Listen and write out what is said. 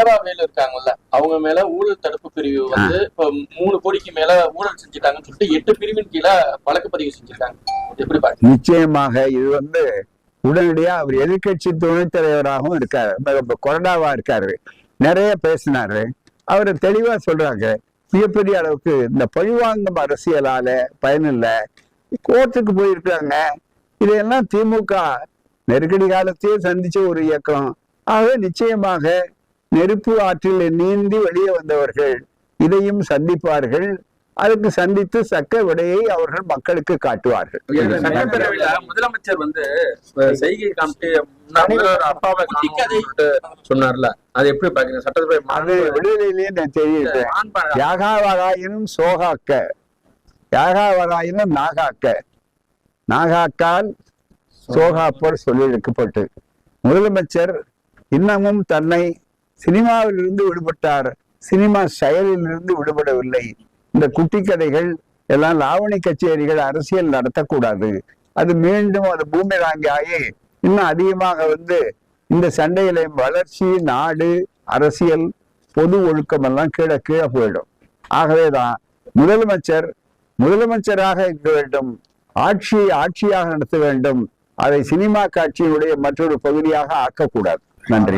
ஏவாவேலு இருக்காங்கல்ல, அவங்க மேல ஊழல் தடுப்பு பிரிவு வந்து இப்ப 3 கோடிக்கு மேல ஊழல் செஞ்சுட்டாங்கன்னு சொல்லிட்டு 8 பிரிவின் கீழே வழக்கு பதிவு செஞ்சிருக்காங்க. எப்படி பாருங்க? நிச்சயமாக இது உடனடியா அவர் எதிர்கட்சி துணைத் தலைவராகவும் இருக்காரு, கொறடாவா இருக்காரு, நிறைய பேசினாரு. அவரு தெளிவா சொல்றாங்க, மிகப்பெரிய அளவுக்கு இந்த பழிவாங்கும் அரசியலால பயனில்ல, கோர்ட்டுக்கு போயிருக்காங்க. இதையெல்லாம் திமுக நெருக்கடி காலத்தையே சந்திச்ச ஒரு இயக்கம். ஆக நிச்சயமாக நெருப்பு ஆற்றில் நீந்தி வெளியே வந்தவர்கள் இதையும் சந்திப்பார்கள். அதுக்கு சந்தித்து சக்க விடையை அவர்கள் மக்களுக்கு காட்டுவார்கள். சட்டப்பேரவையில முதலமைச்சர் வந்து செய்கை காமிட்டு அப்பாவை சொன்னார்ல, அது எப்படி பாக்குறீங்க? சட்டப்பேரவை அது விடுதலையிலேயே நான் தெரியுது. யாகாவராயினும் சோகாக்க, யாகாவராயினும் நாகாக்க, நாகாக்கால் சோகாப்போர் சொல்லியிருக்கப்பட்டு முதலமைச்சர் இன்னமும் தன்னை சினிமாவிலிருந்து விடுபட்டார், சினிமா செயலிலிருந்து விடுபடவில்லை. இந்த குட்டி கதைகள் எல்லாம் லாவணி கச்சேரிகள் அரசியல் நடத்தக்கூடாது. அது மீண்டும் அது பூமிராங்கி ஆகி இன்னும் அதிகமாக இந்த சண்டையில வளர்ச்சி, நாடு, அரசியல், பொது ஒழுக்கம் எல்லாம் கீழே போயிடும். ஆகவேதான் முதலமைச்சராக இருக்க வேண்டும், ஆட்சியாக நடத்த வேண்டும். அதை சினிமா காட்சியினுடைய மற்றொரு பகுதியாக ஆக்கக்கூடாது. நன்றி.